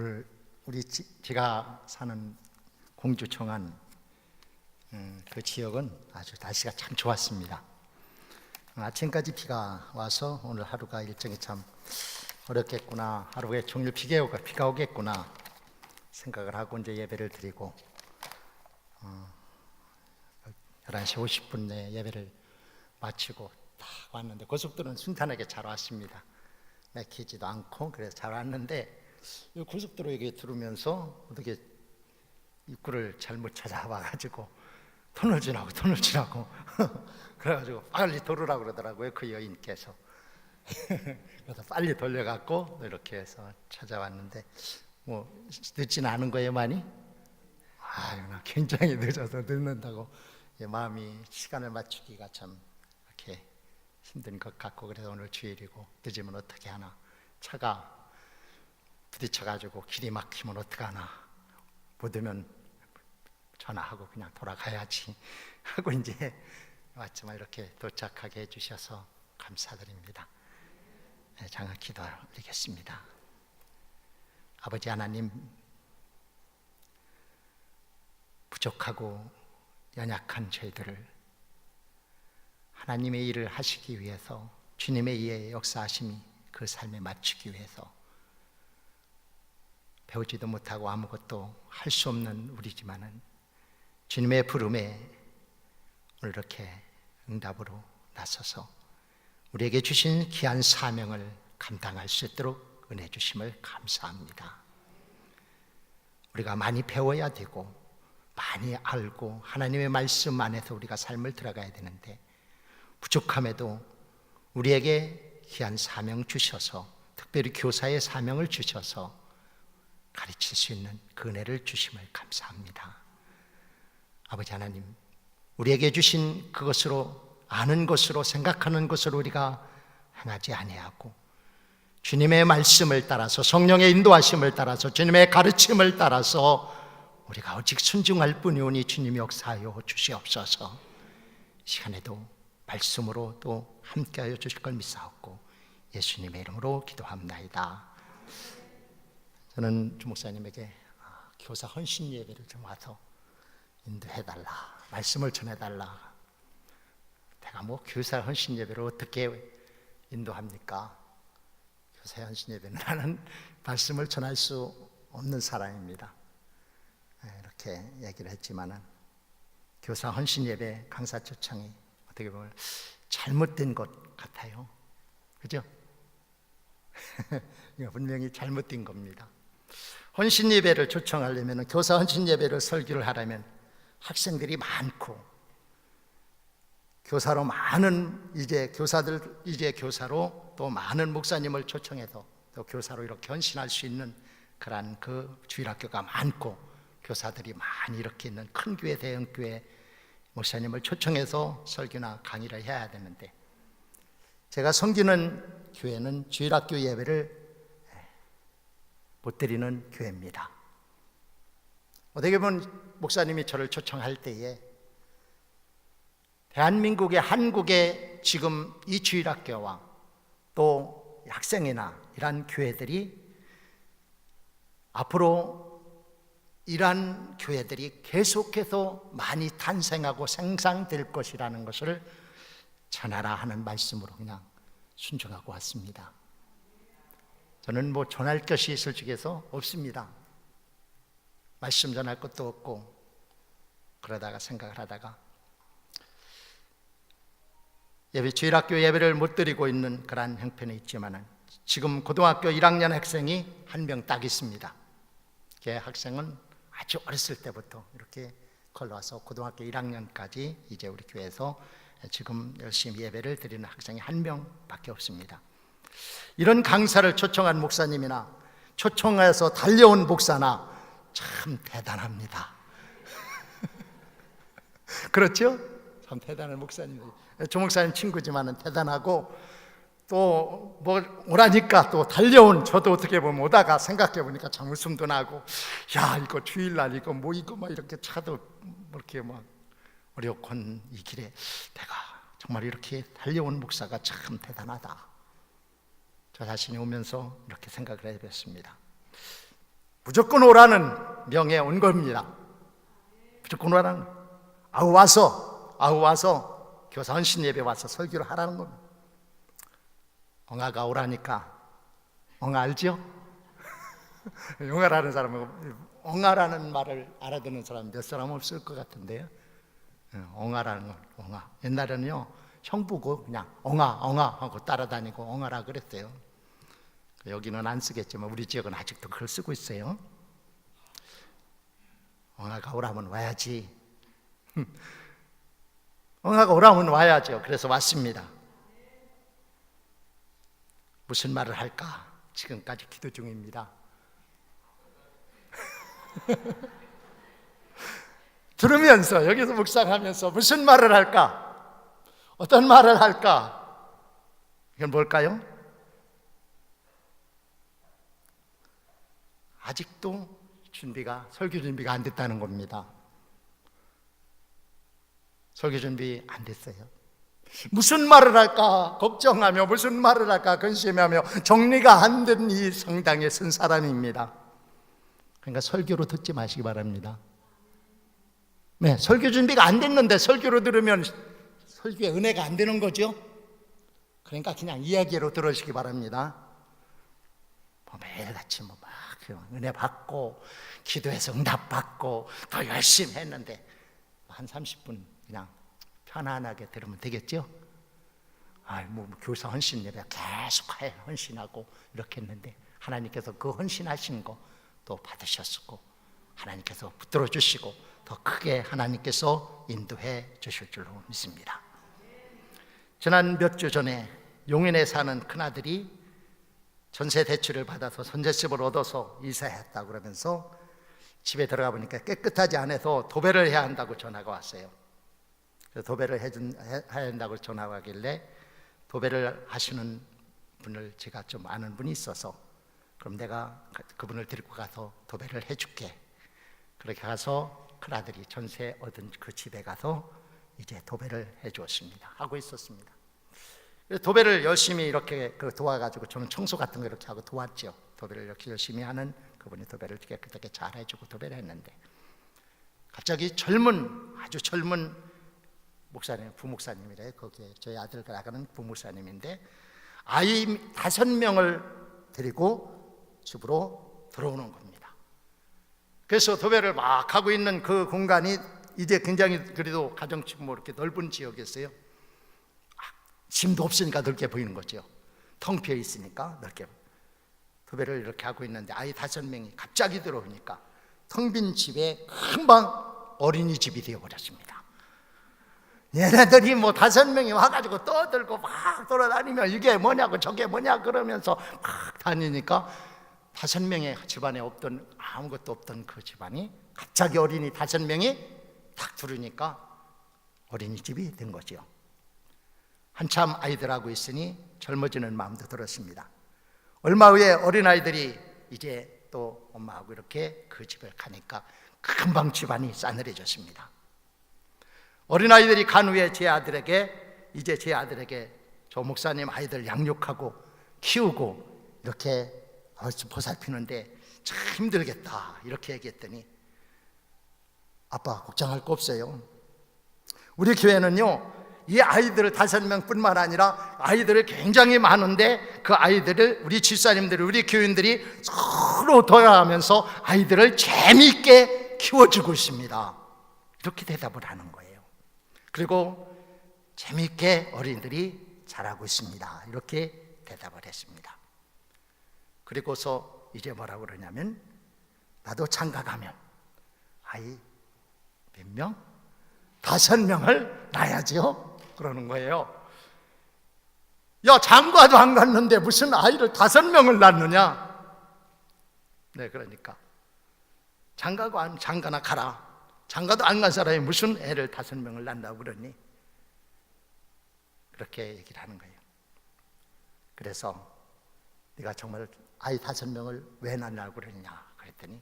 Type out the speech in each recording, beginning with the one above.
오늘 제가 사는 공주 청안 그 지역은 아주 날씨가 참 좋았습니다. 아침까지 비가 와서 오늘 하루가 일정이 참 어렵겠구나, 하루에 종일 비가 오겠구나 생각을 하고 이제 예배를 드리고 11시 50분에 예배를 마치고 딱 왔는데 고속도로는 순탄하게 잘 왔습니다. 막히지도 않고 그래서 잘 왔는데 이 고속도로 얘기 들으면서 어떻게 입구를 잘못 찾아와가지고 톤을 지나고 그래가지고 빨리 돌으라고 그러더라고요, 그 여인께서. 그래서 빨리 돌려갖고 이렇게 해서 찾아왔는데 뭐 늦진 않은 거예요, 많이? 나 굉장히 늦어서 늦는다고 마음이 시간을 맞추기가 참 이렇게 힘든 것 같고, 그래서 오늘 주일이고 늦으면 어떻게 하나, 차가 부딪혀가지고 길이 막히면 어떡하나, 못 오면 전화하고 그냥 돌아가야지 하고 이제 왔지만 이렇게 도착하게 해주셔서 감사드립니다. 장을 기도드리겠습니다. 아버지 하나님, 부족하고 연약한 저희들을 하나님의 일을 하시기 위해서, 주님의 일에 역사하심이 그 삶에 맞추기 위해서 배우지도 못하고 아무것도 할 수 없는 우리지만은 주님의 부름에 오늘 이렇게 응답으로 나서서 우리에게 주신 귀한 사명을 감당할 수 있도록 은혜 주심을 감사합니다. 우리가 많이 배워야 되고 많이 알고 하나님의 말씀 안에서 우리가 삶을 들어가야 되는데, 부족함에도 우리에게 귀한 사명 주셔서, 특별히 교사의 사명을 주셔서 가르칠 수 있는 그 은혜를 주심을 감사합니다. 아버지 하나님, 우리에게 주신 그것으로, 아는 것으로, 생각하는 것으로 우리가 행하지 아니하고 주님의 말씀을 따라서, 성령의 인도하심을 따라서, 주님의 가르침을 따라서 우리가 오직 순종할 뿐이오니 주님이 역사하여 주시옵소서. 시간에도 말씀으로 또 함께하여 주실 걸 믿사옵고 예수님의 이름으로 기도합나이다. 저는 주 목사님에게 교사 헌신 예배를 좀 와서 인도해달라, 말씀을 전해달라. 내가 뭐 교사 헌신 예배를 어떻게 인도합니까? 교사 헌신 예배는 나는 말씀을 전할 수 없는 사람입니다. 이렇게 얘기를 했지만은 교사 헌신 예배 강사 초청이 어떻게 보면 잘못된 것 같아요. 그죠? 분명히 잘못된 겁니다. 헌신 예배를 초청하려면, 교사 헌신 예배를 설교를 하려면 학생들이 많고 교사로 많은 교사로 또 많은 목사님을 초청해서 또 교사로 이렇게 헌신할 수 있는 그러한 그 주일학교가 많고 교사들이 많이 이렇게 있는 큰 교회, 대형교회 목사님을 초청해서 설교나 강의를 해야 되는데, 제가 섬기는 교회는 주일학교 예배를 못 드리는 교회입니다. 어떻게 보면 목사님이 저를 초청할 때에 대한민국의, 한국의 지금 이 주일학교와 또 학생이나 이런 교회들이 앞으로 이러한 교회들이 계속해서 많이 탄생하고 생산될 것이라는 것을 전하라 하는 말씀으로 그냥 순종하고 왔습니다. 저는 뭐 전할 것이 솔직해서 없습니다. 말씀 전할 것도 없고, 그러다가 생각을 하다가 주일학교 예배를 못 드리고 있는 그러한 형편이 있지만은 지금 고등학교 1학년 학생이 한 명 딱 있습니다. 그 학생은 아주 어렸을 때부터 이렇게 걸러와서 고등학교 1학년까지 이제 우리 교회에서 지금 열심히 예배를 드리는 학생이 한 명밖에 없습니다. 이런 강사를 초청한 목사님이나 초청해서 달려온 목사나 참 대단합니다. 그렇죠? 참 대단한 목사님들. 조 목사님 친구지만은 대단하고, 또 뭐 오라니까 또 달려온 저도 어떻게 보면 오다가 생각해 보니까 참 웃음도 나고, 야 이거 주일날 이거 뭐 이렇게 차도 이렇게 뭐 어렵건 이 길에 내가 정말 이렇게 달려온 목사가 참 대단하다. 저 자신이 오면서 이렇게 생각을 해봤습니다. 무조건 오라는 명에 온 겁니다. 무조건 오라는. 아우 와서 교사 헌신 예배 와서 설교를 하라는 겁니다. 엉아가 오라니까. 엉아 알죠? 엉아라는 사람은, 엉아라는 말을 알아듣는 사람 몇 사람 없을 것 같은데요. 엉아라는 건, 엉아. 옛날에는요, 형 보고 그냥 엉아 하고 따라다니고 엉아라 그랬어요. 여기는 안 쓰겠지만 우리 지역은 아직도 그걸 쓰고 있어요. 엉아가 오라면 와야지. 엉아가 오라면 와야죠. 그래서 왔습니다. 무슨 말을 할까? 지금까지 기도 중입니다. 들으면서, 여기서 묵상하면서 무슨 말을 할까? 어떤 말을 할까? 이건 뭘까요? 아직도 설교 준비가 안 됐다는 겁니다. 설교 준비 안 됐어요. 무슨 말을 할까 걱정하며, 무슨 말을 할까 근심하며 정리가 안 된 이 성당에 선 사람입니다. 그러니까 설교로 듣지 마시기 바랍니다. 네, 설교 준비가 안 됐는데 설교로 들으면 설교에 은혜가 안 되는 거죠. 그러니까 그냥 이야기로 들으시기 바랍니다. 매일같이 막 은혜 받고 기도해서 응답 받고 더 열심히 했는데 한 30분 그냥 편안하게 들으면 되겠죠? 교사 헌신 예배 계속 헌신하고 이렇게 했는데 하나님께서 그 헌신하신 거 또 받으셨고 하나님께서 붙들어 주시고 더 크게 하나님께서 인도해 주실 줄로 믿습니다. 지난 몇 주 전에 용인에 사는 큰아들이 전세 대출을 받아서 선제집을 얻어서 이사했다고 그러면서 집에 들어가 보니까 깨끗하지 않아서 도배를 해야 한다고 전화가 왔어요. 그래서 도배를 해야 한다고 전화가 왔길래 도배를 하시는 분을 제가 좀 아는 분이 있어서 그럼 내가 그분을 데리고 가서 도배를 해줄게. 그렇게 가서 큰아들이 전세 얻은 그 집에 가서 이제 도배를 해주었습니다. 하고 있었습니다. 도배를 열심히 이렇게 도와가지고 저는 청소 같은 거 이렇게 하고 도왔죠. 도배를 이렇게 열심히 하는 그분이 도배를 깨끗하게 잘 해주고 도배를 했는데 갑자기 아주 젊은 목사님, 부목사님이래요. 거기에 저희 아들과 나가는 부목사님인데 아이 5명을 데리고 집으로 들어오는 겁니다. 그래서 도배를 막 하고 있는 그 공간이 이제 굉장히 그래도 가정집 이렇게 넓은 지역이었어요. 짐도 없으니까 넓게 보이는 거죠. 텅 비어 있으니까 넓게. 도배를 이렇게 하고 있는데 아이 5명이 갑자기 들어오니까 텅 빈 집에 금방 어린이집이 되어버렸습니다. 얘네들이 5명이 와가지고 떠들고 막 돌아다니며 이게 뭐냐고 저게 뭐냐 그러면서 막 다니니까 5명의 집안에 아무것도 없던 그 집안이 갑자기 어린이 5명이 딱 들으니까 어린이집이 된 거죠. 한참 아이들하고 있으니 젊어지는 마음도 들었습니다. 얼마 후에 어린아이들이 이제 또 엄마하고 이렇게 그 집을 가니까 금방 집안이 싸늘해졌습니다. 어린아이들이 간 후에 제 아들에게 저 목사님 아이들 양육하고 키우고 이렇게 보살피는데 참 힘들겠다 이렇게 얘기했더니 아빠 걱정할 거 없어요. 우리 교회는요 이 아이들 5명 뿐만 아니라 아이들을 굉장히 많은데 그 아이들을 우리 집사님들 우리 교인들이 서로 도와가면서 아이들을 재미있게 키워주고 있습니다. 이렇게 대답을 하는 거예요. 그리고 재미있게 어린이들이 자라고 있습니다. 이렇게 대답을 했습니다. 그리고서 이제 뭐라고 그러냐면 나도 장가 가면 아이 몇 명? 5명을 낳아야죠 그러는 거예요. 야 장가도 안 갔는데 무슨 아이를 5명을 낳느냐. 네, 그러니까 장가나 가라. 장가도 안 간 사람이 무슨 애를 5명을 낳는다고 그러니 그렇게 얘기를 하는 거예요. 그래서 네가 정말 아이 5명을 왜 낳으려고 그러냐 그랬더니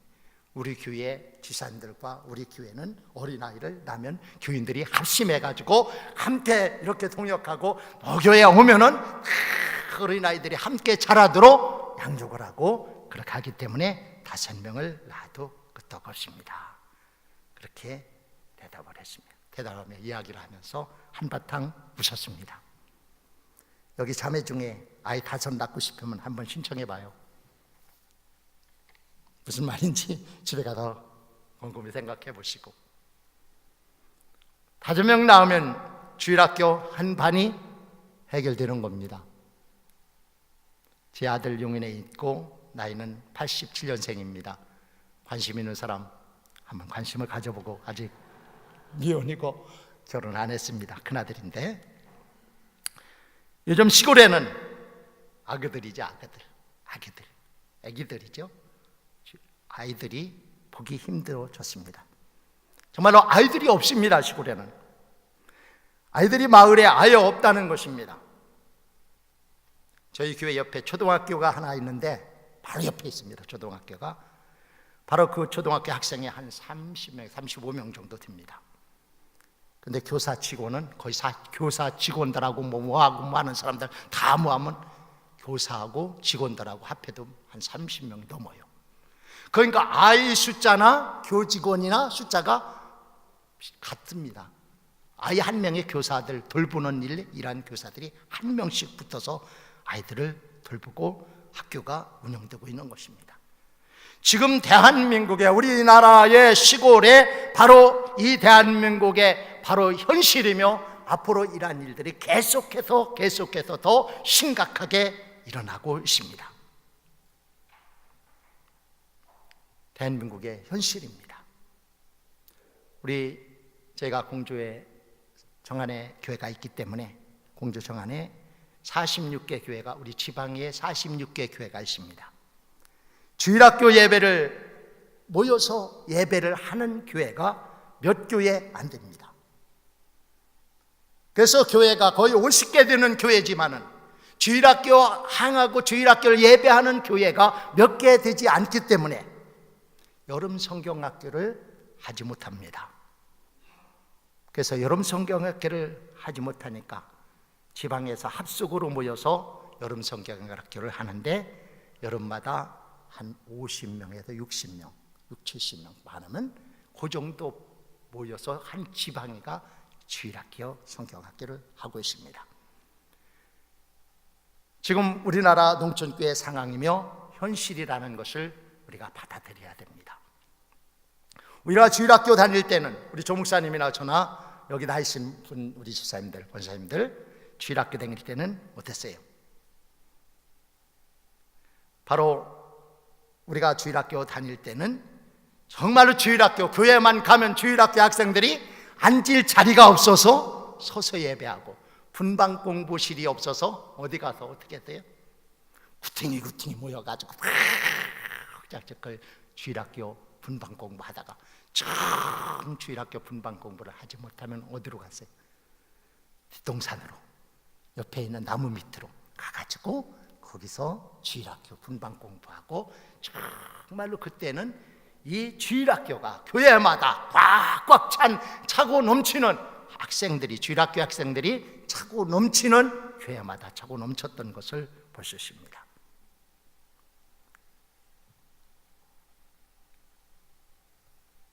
우리 교회 지사님들과 우리 교회는 어린아이를 낳으면 교인들이 합심해가지고 함께 이렇게 동역하고 교회에 오면은 어린아이들이 함께 자라도록 양육을 하고 그렇게 하기 때문에 5명을 낳아도 끄떡 없습니다. 그렇게 대답을 했습니다. 대답하며 이야기를 하면서 한바탕 웃었습니다. 여기 자매 중에 아이 5 낳고 싶으면 한번 신청해봐요. 무슨 말인지 집에 가서 곰곰이 생각해 보시고, 5명 낳으면 주일학교 한 반이 해결되는 겁니다. 제 아들 용인에 있고 나이는 87년생입니다. 관심 있는 사람 한번 관심을 가져보고, 아직 미혼이고 결혼 안 했습니다. 큰아들인데, 요즘 시골에는 아기들이죠. 아기들이죠. 아이들이 보기 힘들어졌습니다. 정말로 아이들이 없습니다. 시골에는 아이들이 마을에 아예 없다는 것입니다. 저희 교회 옆에 초등학교가 하나 있는데 바로 옆에 있습니다. 초등학교가 바로 그 초등학교 학생이 한 30명, 35명 정도 됩니다. 근데 교사치고는 거의 교사 직원들하고 뭐하고 하는 사람들 다 모으면 교사하고 직원들하고 합해도 한 30명 넘어요. 그러니까 아이 숫자나 교직원이나 숫자가 같습니다. 아이 한 명의 교사들 돌보는 일한 교사들이 한 명씩 붙어서 아이들을 돌보고 학교가 운영되고 있는 것입니다. 지금 대한민국의 우리나라의 시골에 바로 이 대한민국의 바로 현실이며 앞으로 이러한 일들이 계속해서 더 심각하게 일어나고 있습니다. 대한민국의 현실입니다. 제가 공주에 정안에 교회가 있기 때문에 공주 정안에 46개 교회가, 우리 지방에 46개 교회가 있습니다. 주일학교 예배를 모여서 예배를 하는 교회가 몇 교회 안 됩니다. 그래서 교회가 거의 50개 되는 교회지만은 주일학교 항하고 주일학교를 예배하는 교회가 몇 개 되지 않기 때문에 여름 성경학교를 하지 못합니다. 그래서 여름 성경학교를 하지 못하니까 지방에서 합숙으로 모여서 여름 성경학교를 하는데, 여름마다 한 50명에서 60명, 70명 많으면 그 정도 모여서 한 지방이가 주일학교 성경학교를 하고 있습니다. 지금 우리나라 농촌교회 상황이며 현실이라는 것을 우리가 받아들여야 됩니다. 우리가 주일학교 다닐 때는 우리 조목사님이나 저나 여기 나 있는 분, 우리 집사님들, 권사님들 주일학교 다닐 때는 어땠어요? 바로 우리가 주일학교 다닐 때는 정말로 주일학교, 교회만 가면 주일학교 학생들이 앉을 자리가 없어서 서서 예배하고, 분방 공부실이 없어서 어디 가서 어떻게 했어요? 구탱이 모여가지고 그 주일학교 분방 공부하다가 정 주일학교 분방 공부를 하지 못하면 어디로 갔어요? 뒷동산으로, 옆에 있는 나무 밑으로 가가지고 거기서 주일학교 분방 공부하고, 정말로 그때는 이 주일학교가 교회마다 꽉꽉 차고 넘치는 학생들이, 주일학교 학생들이 차고 넘치는, 교회마다 차고 넘쳤던 것을 볼 수 있습니다.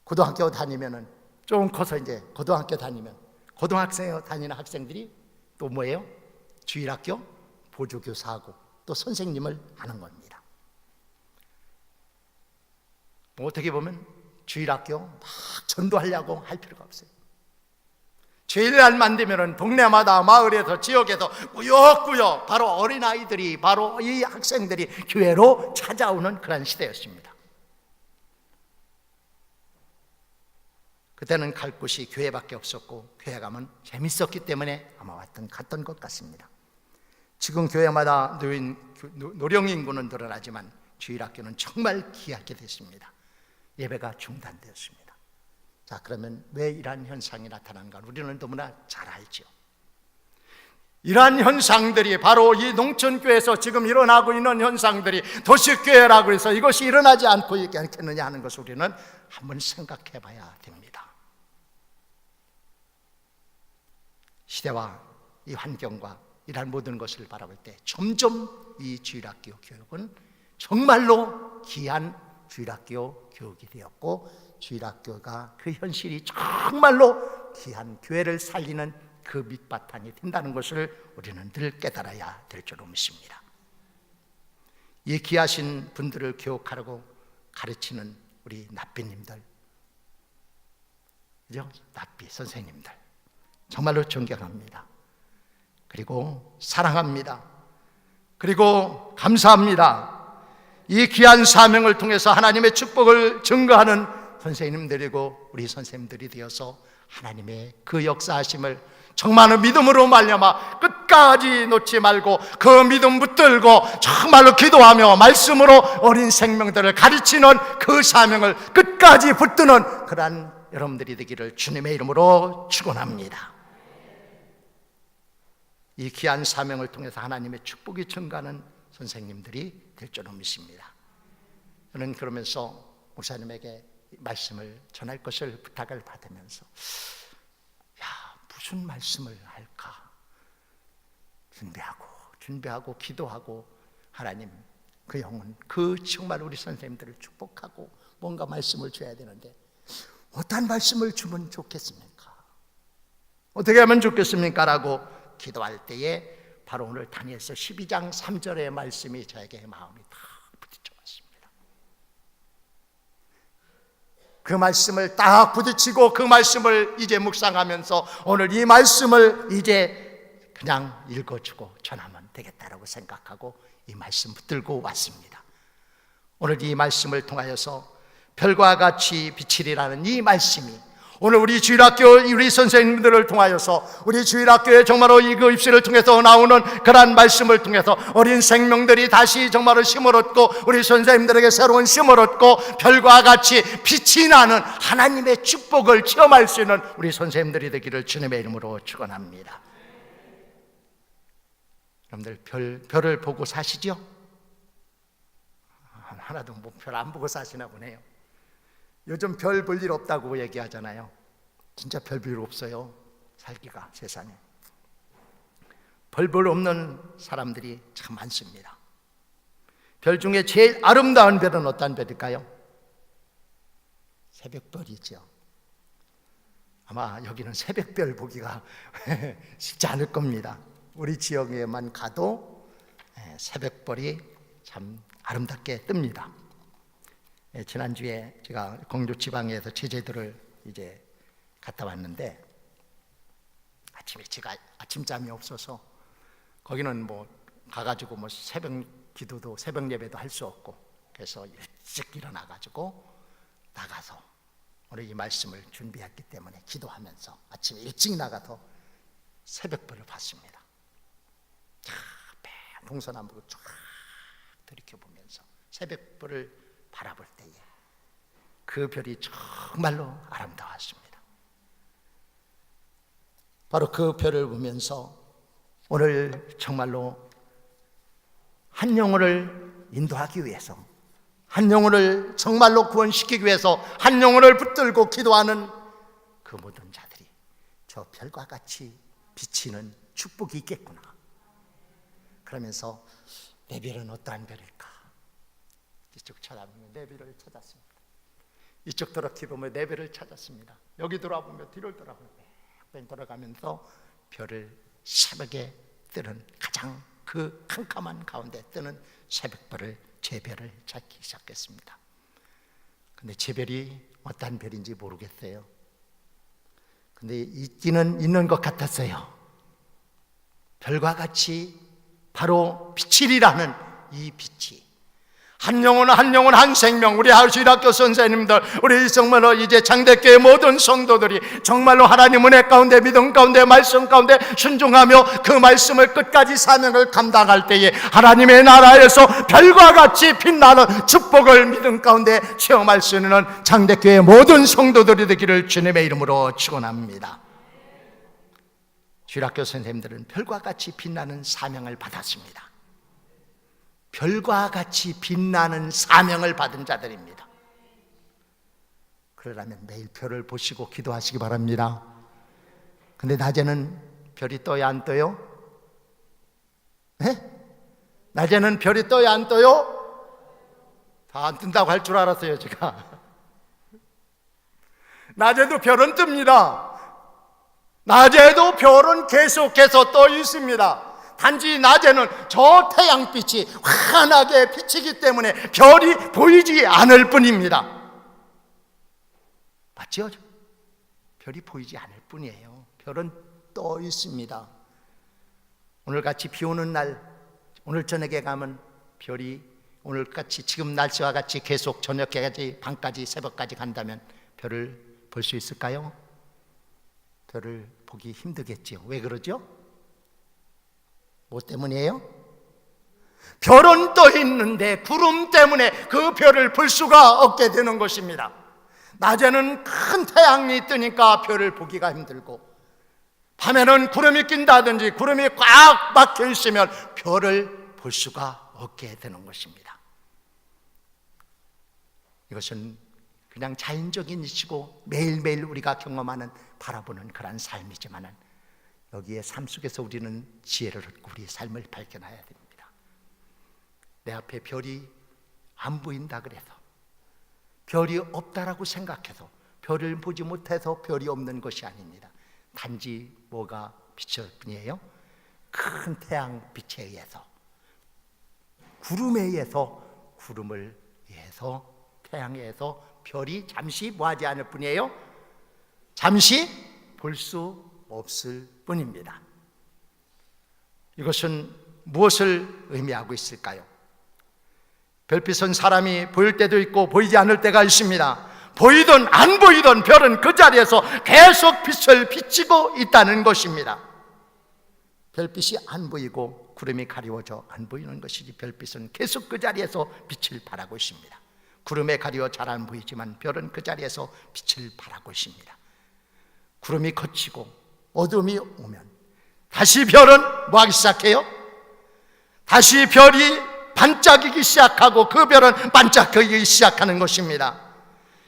고등학교 다니면은 좀 커서 이제 고등학교 다니면 고등학생 다니는 학생들이 또 뭐예요? 주일학교 보조교사하고 또 선생님을 하는 겁니다. 어떻게 보면 주일학교 막 전도하려고 할 필요가 없어요. 주일날만 되면은 동네마다, 마을에서, 지역에서 꾸역꾸역 바로 어린아이들이, 바로 이 학생들이 교회로 찾아오는 그런 시대였습니다. 그때는 갈 곳이 교회밖에 없었고, 교회 가면 재밌었기 때문에 아마 갔던 것 같습니다. 지금 교회마다 노령 인구는 늘어나지만 주일학교는 정말 귀하게 됐습니다. 예배가 중단되었습니다. 자, 그러면 왜 이러한 현상이 나타난가? 우리는 너무나 잘 알죠. 이러한 현상들이 바로 이 농촌교회에서 지금 일어나고 있는 현상들이 도시교회라고 해서 이것이 일어나지 않고 있지 않겠느냐 하는 것을 우리는 한번 생각해 봐야 됩니다. 시대와 이 환경과 이러한 모든 것을 바라볼 때 점점 이 주일학교 교육은 정말로 귀한 주일학교 교육이 되었고, 주일학교가 그 현실이 정말로 귀한 교회를 살리는 그 밑바탕이 된다는 것을 우리는 늘 깨달아야 될 줄로 믿습니다. 이 귀하신 분들을 교육하라고 가르치는 우리 납비님들, 그죠? 납비 선생님들 정말로 존경합니다. 그리고 사랑합니다. 그리고 감사합니다. 이 귀한 사명을 통해서 하나님의 축복을 증거하는 선생님들이고 우리 선생님들이 되어서 하나님의 그 역사하심을 정말로 믿음으로 말미암아 끝까지 놓지 말고 그 믿음 붙들고 정말로 기도하며 말씀으로 어린 생명들을 가르치는 그 사명을 끝까지 붙드는 그러한 여러분들이 되기를 주님의 이름으로 축원합니다. 이 귀한 사명을 통해서 하나님의 축복이 증가하는 선생님들이 될 줄로 믿습니다. 저는 그러면서 목사님에게 말씀을 전할 것을 부탁을 받으면서 무슨 말씀을 할까 준비하고 기도하고, 하나님 그 영혼, 그 정말 우리 선생님들을 축복하고 뭔가 말씀을 줘야 되는데 어떤 말씀을 주면 좋겠습니까? 어떻게 하면 좋겠습니까? 라고 기도할 때에 바로 오늘 다니엘서 12장 3절의 말씀이 저에게 마음이 다 부딪혀 왔습니다. 그 말씀을 딱 부딪히고 그 말씀을 이제 묵상하면서 오늘 이 말씀을 이제 그냥 읽어주고 전하면 되겠다라고 생각하고 이 말씀 붙들고 왔습니다. 오늘 이 말씀을 통하여서 별과 같이 비치리라는 이 말씀이 오늘 우리 주일학교 우리 선생님들을 통하여서 우리 주일학교에 정말로 그 입시를 통해서 나오는 그러한 말씀을 통해서 어린 생명들이 다시 정말로 힘을 얻고 우리 선생님들에게 새로운 힘을 얻고 별과 같이 빛이 나는 하나님의 축복을 체험할 수 있는 우리 선생님들이 되기를 주님의 이름으로 축원합니다. 여러분들 별을 보고 사시죠? 하나도 별 안 보고 사시나 보네요. 요즘 별 볼 일 없다고 얘기하잖아요. 진짜 별 볼 일 없어요. 살기가 세상에. 별 볼 없는 사람들이 참 많습니다. 별 중에 제일 아름다운 별은 어떤 별일까요? 새벽별이죠. 아마 여기는 새벽별 보기가 쉽지 않을 겁니다. 우리 지역에만 가도 새벽별이 참 아름답게 뜹니다. 지난주에 제가 공주 지방에서 제주도를 이제 갔다 왔는데 아침에 제가 아침잠이 없어서 거기는 뭐 가가지고 뭐 새벽 기도도 새벽 예배도 할 수 없고 그래서 일찍 일어나가지고 나가서 오늘 이 말씀을 준비했기 때문에 기도하면서 아침에 일찍 나가서 새벽별을 봤습니다. 동서남북을 쫙 들이켜보면서 새벽별을 바라볼 때에 그 별이 정말로 아름다웠습니다. 바로 그 별을 보면서 오늘 정말로 한 영혼을 인도하기 위해서, 한 영혼을 정말로 구원시키기 위해서 한 영혼을 붙들고 기도하는 그 모든 자들이 저 별과 같이 비치는 축복이 있겠구나. 그러면서 내 별은 어떠한 별일까? 이쪽 찾아보면 내 별을 찾았습니다. 이쪽 돌아보면 내 별을 찾았습니다. 여기 돌아보면 뒤를 돌아보면 뺑뺑 돌아가면서 별을 새벽에 뜨는 가장 그 캄캄한 가운데 뜨는 새벽별을 제 별을 찾기 시작했습니다. 근데 제 별이 어떤 별인지 모르겠어요. 근데 있기는 있는 것 같았어요. 별과 같이 바로 빛이라는 이 빛이 한 영혼 한 생명, 우리 주일학교 선생님들, 우리 정말로 이제 장대교회 모든 성도들이 정말로 하나님 은혜 가운데 믿음 가운데 말씀 가운데 순종하며 그 말씀을 끝까지 사명을 감당할 때에 하나님의 나라에서 별과 같이 빛나는 축복을 믿음 가운데 체험할 수 있는 장대교회 모든 성도들이 되기를 주님의 이름으로 축원합니다. 주일학교 선생님들은 별과 같이 빛나는 사명을 받았습니다. 별과 같이 빛나는 사명을 받은 자들입니다. 그러려면 매일 별을 보시고 기도하시기 바랍니다. 근데 낮에는 별이 떠요, 안 떠요? 네? 낮에는 별이 떠요, 안 떠요? 다 안 뜬다고 할 줄 알았어요, 제가. 낮에도 별은 뜹니다. 낮에도 별은 계속해서 떠 있습니다. 단지 낮에는 저 태양빛이 환하게 비치기 때문에 별이 보이지 않을 뿐입니다. 맞죠? 별이 보이지 않을 뿐이에요. 별은 떠 있습니다. 오늘같이 비 오는 날, 오늘 저녁에 가면 별이 오늘같이 지금 날씨와 같이 계속 저녁까지, 밤까지, 새벽까지 간다면 별을 볼 수 있을까요? 별을 보기 힘들겠지요. 왜 그러죠? 뭐 때문이에요? 별은 떠 있는데 구름 때문에 그 별을 볼 수가 없게 되는 것입니다. 낮에는 큰 태양이 뜨니까 별을 보기가 힘들고, 밤에는 구름이 낀다든지 구름이 꽉 막혀 있으면 별을 볼 수가 없게 되는 것입니다. 이것은 그냥 자연적인 이치고 매일매일 우리가 경험하는, 바라보는 그런 삶이지만, 여기에 삶 속에서 우리는 지혜를 얻고 우리의 삶을 발견해야 됩니다. 내 앞에 별이 안 보인다 그래서, 별이 없다라고 생각해서, 별을 보지 못해서 별이 없는 것이 아닙니다. 단지 뭐가 비칠 뿐이에요? 큰 태양빛에 의해서, 구름에 의해서, 구름을 위해서, 태양에 의해서 별이 잠시 뭐하지 않을 뿐이에요? 잠시 볼 수 없을 뿐입니다. 이것은 무엇을 의미하고 있을까요? 별빛은 사람이 보일 때도 있고 보이지 않을 때가 있습니다. 보이든 안 보이든 별은 그 자리에서 계속 빛을 비치고 있다는 것입니다. 별빛이 안 보이고 구름이 가리워져 안 보이는 것이지, 별빛은 계속 그 자리에서 빛을 발하고 있습니다. 구름에 가리워 잘 안 보이지만 별은 그 자리에서 빛을 발하고 있습니다. 구름이 걷히고 어둠이 오면 다시 별은 뭐하기 시작해요? 다시 별이 반짝이기 시작하고 그 별은 반짝이기 시작하는 것입니다.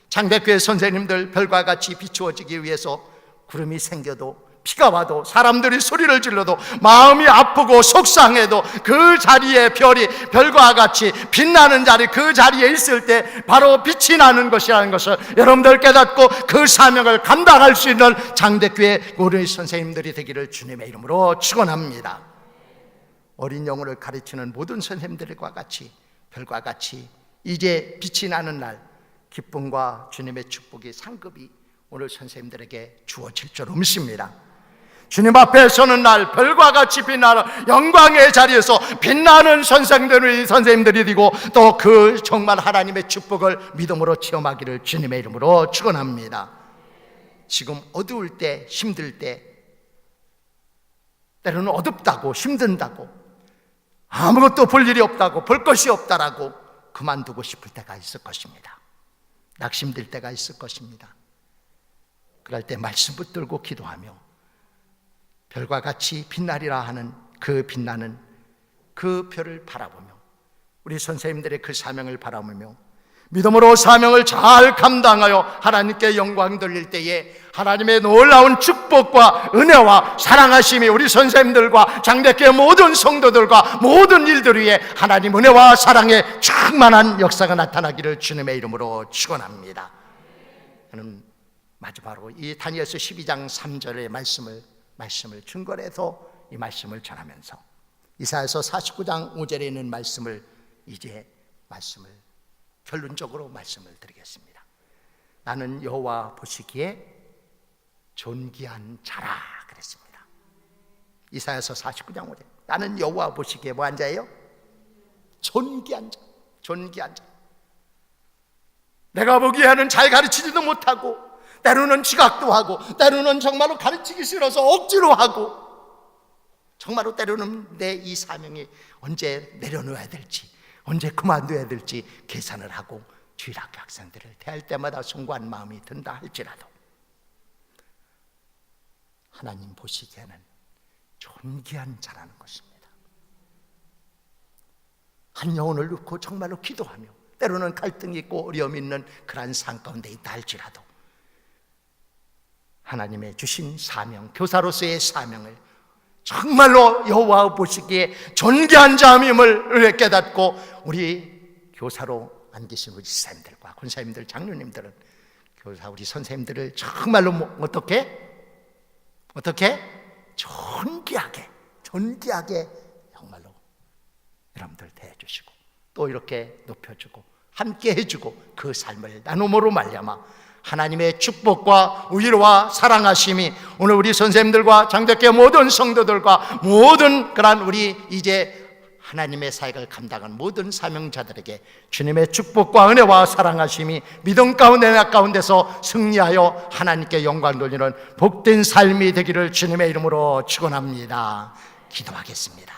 장대교회 선생님들, 별과 같이 비추어지기 위해서 구름이 생겨도, 비가 와도, 사람들이 소리를 질러도, 마음이 아프고 속상해도 그 자리에 별이 별과 같이 빛나는 자리, 그 자리에 있을 때 바로 빛이 나는 것이라는 것을 여러분들 깨닫고 그 사명을 감당할 수 있는 장대교회 우리 선생님들이 되기를 주님의 이름으로 축원합니다. 어린 영혼을 가르치는 모든 선생님들과 같이, 별과 같이 이제 빛이 나는 날, 기쁨과 주님의 축복이 상급이 오늘 선생님들에게 주어질 줄 믿습니다. 주님 앞에 서는 날, 별과 같이 빛나는 영광의 자리에서 빛나는 선생님들이 되고, 또 그 정말 하나님의 축복을 믿음으로 체험하기를 주님의 이름으로 축원합니다. 지금 어두울 때, 힘들 때, 때로는 어둡다고, 힘든다고, 아무것도 볼 일이 없다고, 볼 것이 없다라고 그만두고 싶을 때가 있을 것입니다. 낙심될 때가 있을 것입니다. 그럴 때 말씀 붙들고 기도하며 별과 같이 빛나리라 하는 그 빛나는 그 별을 바라보며, 우리 선생님들의 그 사명을 바라보며 믿음으로 사명을 잘 감당하여 하나님께 영광 돌릴 때에 하나님의 놀라운 축복과 은혜와 사랑하심이 우리 선생님들과 장대교회 모든 성도들과 모든 일들 위에 하나님 은혜와 사랑의 충만한 역사가 나타나기를 주님의 이름으로 축원합니다. 저는 마지막으로 이 다니엘서 12장 3절의 말씀을 중거해서 이 말씀을 전하면서 이사야서 49장 5절에 있는 말씀을 결론적으로 말씀을 드리겠습니다. 나는 여호와 보시기에 존귀한 자라 그랬습니다. 이사야서 49장 5절. 나는 여호와 보시기에 뭐한 자예요? 존귀한 자. 존귀한 자. 내가 보기에는 잘 가르치지도 못하고, 때로는 지각도 하고, 때로는 정말로 가르치기 싫어서 억지로 하고, 정말로 때로는 내 이 사명이 언제 내려놓아야 될지, 언제 그만둬야 될지 계산을 하고 주일학교 학생들을 대할 때마다 숭고한 마음이 든다 할지라도, 하나님 보시기에는 존귀한 자라는 것입니다. 한 영혼을 놓고 정말로 기도하며, 때로는 갈등이 있고 어려움이 있는 그러한 상황 가운데 있다 할지라도 하나님의 주신 사명, 교사로서의 사명을 정말로 여호와 보시기에 존귀한 자임을 깨닫고 우리 교사로 안 계신 우리 집사님들과 권사님들, 장로님들은, 교사 우리 선생님들을 정말로 어떻게 존귀하게 정말로 여러분들 대해주시고 또 이렇게 높여주고 함께 해주고 그 삶을 나눔으로 말미암아 하나님의 축복과 위로와 사랑하심이 오늘 우리 선생님들과 장덕계 모든 성도들과 모든 그런 우리 이제 하나님의 사역을 감당한 모든 사명자들에게 주님의 축복과 은혜와 사랑하심이 믿음 가운데 나 가운데서 승리하여 하나님께 영광 돌리는 복된 삶이 되기를 주님의 이름으로 축원합니다. 기도하겠습니다.